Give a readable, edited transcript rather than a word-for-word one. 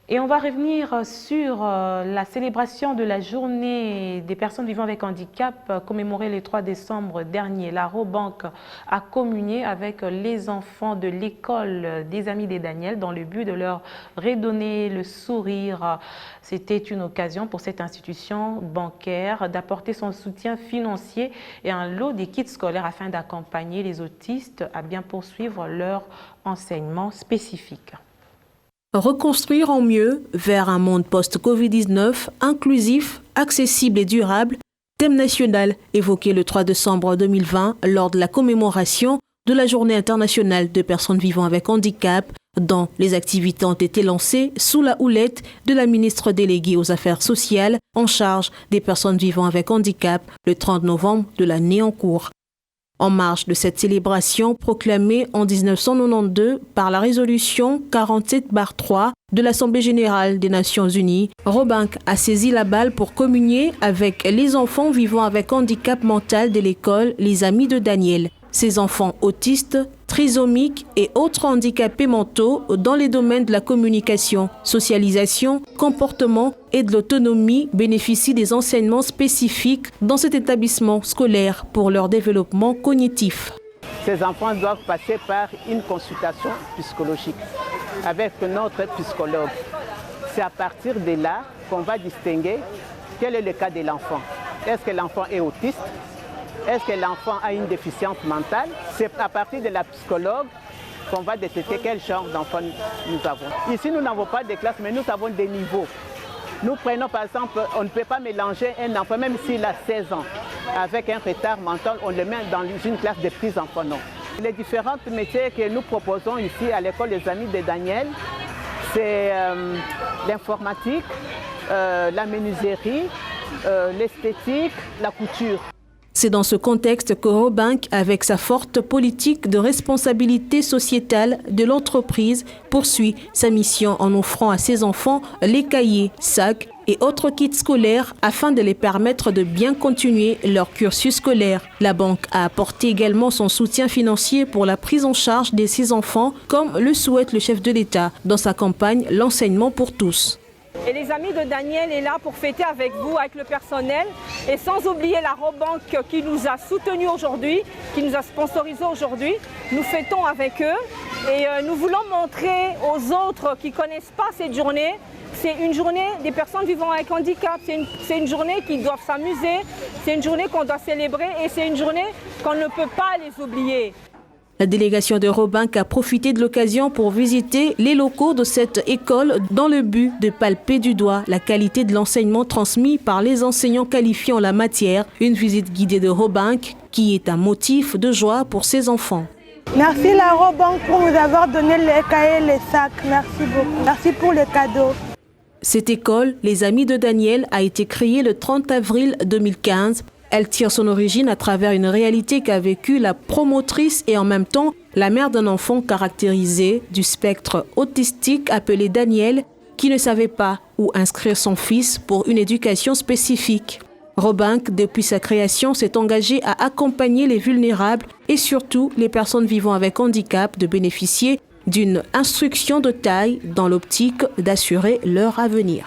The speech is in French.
Et on va revenir sur la célébration de la journée des personnes vivant avec handicap commémorée le 3 décembre dernier. La Robank a communié avec les enfants de l'école des Amis des Daniel dans le but de leur redonner le sourire. C'était une occasion pour cette institution bancaire d'apporter son soutien financier et un lot des kits scolaires afin d'accompagner les autistes à bien poursuivre leur enseignement spécifique. Reconstruire en mieux vers un monde post-Covid-19 inclusif, accessible et durable, thème national évoqué le 3 décembre 2020 lors de la commémoration de la Journée internationale de personnes vivant avec handicap, dont les activités ont été lancées sous la houlette de la ministre déléguée aux Affaires sociales en charge des personnes vivant avec handicap le 30 novembre de l'année en cours. En marge de cette célébration proclamée en 1992 par la résolution 47/3 de l'Assemblée générale des Nations unies, Robank a saisi la balle pour communier avec les enfants vivant avec handicap mental de l'école Les Amis de Daniel. Ces enfants autistes, trisomiques et autres handicapés mentaux dans les domaines de la communication, socialisation, comportement et de l'autonomie bénéficient des enseignements spécifiques dans cet établissement scolaire pour leur développement cognitif. Ces enfants doivent passer par une consultation psychologique avec notre psychologue. C'est à partir de là qu'on va distinguer quel est le cas de l'enfant. Est-ce que l'enfant est autiste? Est-ce que l'enfant a une déficience mentale? C'est à partir de la psychologue qu'on va détecter quel genre d'enfant nous avons. Ici, nous n'avons pas de classe, mais nous avons des niveaux. Nous prenons par exemple, on ne peut pas mélanger un enfant, même s'il a 16 ans, avec un retard mental, on le met dans une classe de prise en non. Les différents métiers que nous proposons ici à l'école des Amis de Daniel, c'est l'informatique, la menuiserie, l'esthétique, la couture. C'est dans ce contexte que Robank, avec sa forte politique de responsabilité sociétale de l'entreprise, poursuit sa mission en offrant à ses enfants les cahiers, sacs et autres kits scolaires afin de les permettre de bien continuer leur cursus scolaire. La banque a apporté également son soutien financier pour la prise en charge de ses enfants, comme le souhaite le chef de l'État dans sa campagne L'enseignement pour tous. Et les Amis de Daniel est là pour fêter avec vous, avec le personnel, et sans oublier la Robank qui nous a soutenus aujourd'hui, qui nous a sponsorisés aujourd'hui. Nous fêtons avec eux et nous voulons montrer aux autres qui ne connaissent pas cette journée. C'est une journée des personnes vivant avec handicap, c'est une journée qui doivent s'amuser, c'est une journée qu'on doit célébrer et c'est une journée qu'on ne peut pas les oublier. La délégation de Robank a profité de l'occasion pour visiter les locaux de cette école dans le but de palper du doigt la qualité de l'enseignement transmis par les enseignants qualifiés en la matière. Une visite guidée de Robank qui est un motif de joie pour ses enfants. Merci la Robank pour nous avoir donné les cahiers et les sacs. Merci beaucoup. Merci pour les cadeaux. Cette école, Les Amis de Daniel, a été créée le 30 avril 2015. Elle tire son origine à travers une réalité qu'a vécue la promotrice et en même temps la mère d'un enfant caractérisé du spectre autistique appelé Daniel, qui ne savait pas où inscrire son fils pour une éducation spécifique. Robank, depuis sa création, s'est engagé à accompagner les vulnérables et surtout les personnes vivant avec handicap de bénéficier d'une instruction de taille dans l'optique d'assurer leur avenir.